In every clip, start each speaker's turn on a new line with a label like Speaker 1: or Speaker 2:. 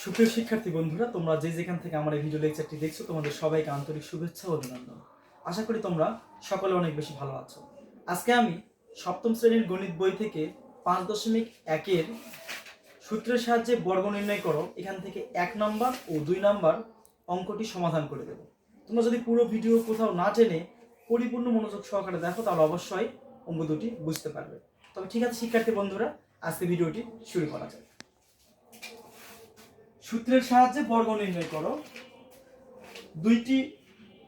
Speaker 1: সুপ্রিয় শিক্ষার্থী বন্ধুরা, তোমরা যে যেখান থেকে আমার এই ভিডিও লেকচারটি দেখছো তোমাদের সবাইকে আন্তরিক শুভেচ্ছা ও অভিনন্দন। আশা করি তোমরা সকলে অনেক বেশি ভালো আছো। আজকে আমি সপ্তম শ্রেণীর গণিত বই থেকে 5.1-এর সূত্রের সাহায্যে বর্গ নির্ণয় করো এখান থেকে 1 নম্বর ও 2 নম্বর অঙ্কটি সমাধান করে দেব। তোমরা যদি পুরো ভিডিও কোথাও না টেনে পরিপূর্ণ মনোযোগ সহকারে দেখো তাহলে অবশ্যই অঙ্ক দুটি বুঝতে পারবে। তবে ঠিক আছে শিক্ষার্থী বন্ধুরা, আজকে ভিডিওটি শুরু করা যাক। সূত্রের সাহায্যে বর্গ নির্ণয় করো। দুইটি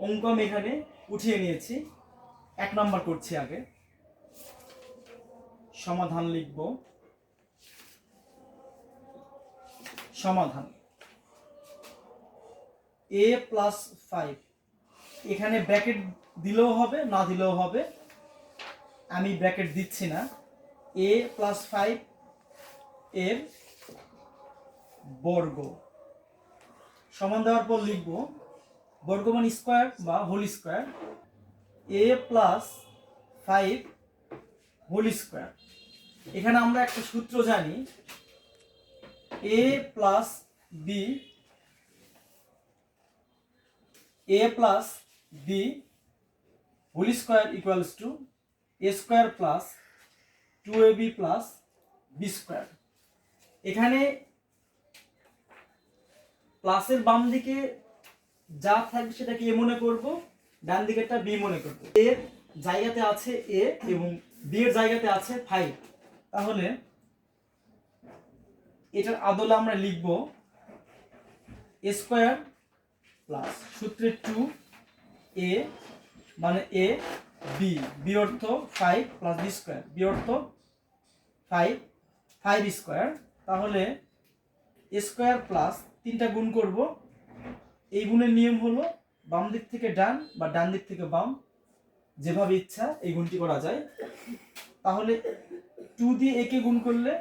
Speaker 1: অঙ্ক আমি এখানে উঠিয়ে নিয়েছি। 1 নম্বর করছি আগে। সমাধান লিখব। সমাধান a + 5, এখানে ব্র্যাকেট দিলেও হবে না দিলেও হবে, আমি ব্র্যাকেট দিচ্ছি না। a + 5 এর বর্গ সমান দেওয়ার পর লিখব বর্গ মানে স্কয়ার বা whole square, a + 5 whole square. এখানে আমরা একটা সূত্র জানি, a + b whole square equals to a square plus 2ab plus b square. এখানে প্লাসের বাম দিকে যা থাকবে সেটাকে a মনে করব, ডান দিকেরটা b মনে করব। a এর জায়গাতে আছে a এবং b এর জায়গাতে আছে 5, তাহলে এটার আদলে আমরা লিখব a স্কয়ার প্লাস সূত্রে 2a মানে a b, b অর্থ 5 প্লাস b স্কয়ার, b অর্থ 5 স্কয়ার। তাহলে a স্কয়ার প্লাস 3টা গুণ করব। এই গুণের নিয়ম হলো বাম দিক থেকে ডান বা ডান দিক থেকে বাম, যেভাবে ইচ্ছা এই গুণটি করা যায়। তাহলে 2 দিয়ে a কে গুণ করলে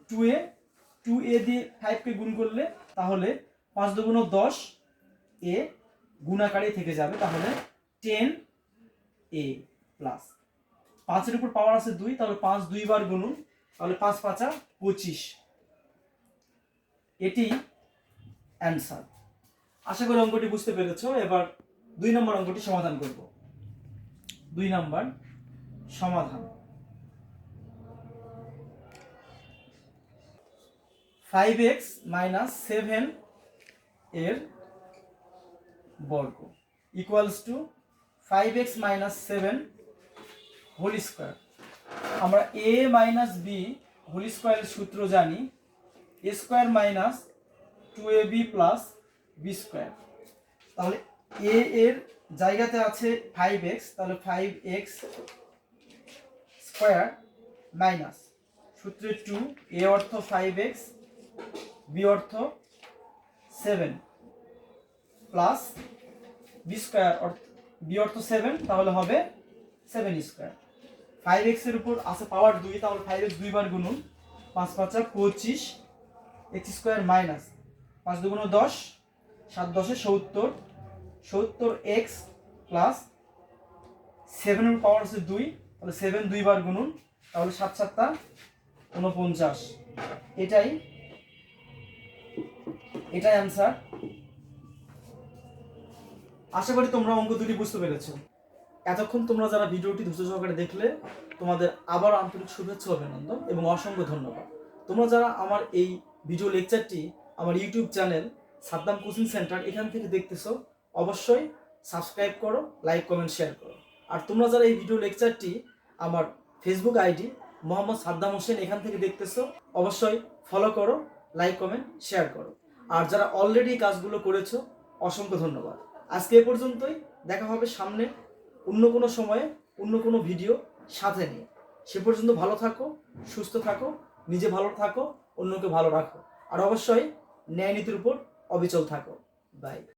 Speaker 1: 2a, 2a দিয়ে 5 কে গুণ করলে তাহলে 5 দুগুণ 10, a গুণাকারে থেকে যাবে, তাহলে 10a প্লাস 5 এর উপর পাওয়ার আছে 2, তাহলে 5 দুইবার গুণুন, তাহলে 5 5 25। এটি অ্যান্সার। আশা করি অঙ্কটি বুঝতে পেরেছো। এবার 2 নম্বর অঙ্কটি সমাধান করব। 2 নম্বর সমাধান 5x - 7 এর বর্গ equals to 5x - 7 whole square. আমরা a - b হোল স্কয়ারের সূত্র জানি, a square minus 2ab plus b square. তাহলে a এর জায়গাতে আছে 5x, তাহলে 5x স্কয়ার মাইনাস সূত্রে 2, a অর্থ 5x, b অর্থ 7 প্লাস b স্কয়ার, b অর্থ 7, তাহলে হবে 7 স্কয়ার। 5x এর উপর আছে পাওয়ার 2, তাহলে 5x দুইবার গুণুন, 5 5 25, x স্কয়ার মাইনাস 5 দুগুণ 10, 7 10 70, 70x প্লাস 7 এর পাওয়ার আছে 2, তাহলে 7 দুইবার গুণুন, তাহলে 7 7 49। এটাই অ্যান্সার। আশা করি তোমরা অঙ্ক দুটি বুঝতে পেরেছো। এতক্ষণ তোমরা যারা ভিডিওটি ধৈর্য সহকারে দেখলে তোমাদের আবার আন্তরিক শুভেচ্ছা অভিনন্দন এবং অসংখ্য ধন্যবাদ। তোমরা যারা আমার এই ভিডিও লেকচারটি আমার YouTube channel Saddam coaching centre এখান থেকে দেখতেছো, অবশ্যই সাবস্ক্রাইব করো, লাইক কমেন্ট শেয়ার করো। আর তোমরা যারা এই ভিডিও লেকচারটি আমার ফেসবুক আইডি মোহাম্মদ সাদ্দাম হোসেন এখান থেকে দেখতেছো, অবশ্যই ফলো করো, লাইক কমেন্ট শেয়ার করো। আর যারা অলরেডি কাজগুলো করেছো, অসংখ্য ধন্যবাদ। আজকে এ পর্যন্তই, দেখা হবে সামনে অন্য কোনো সময়ে অন্য কোনো ভিডিও সাথে নিয়ে। সে পর্যন্ত ভালো থাকো, সুস্থ থাকো, নিজে ভালো থাকো, অন্যকে ভালো রাখো, আর অবশ্যই ন্যায় নীতির উপর অবিচল থাকো। বাই।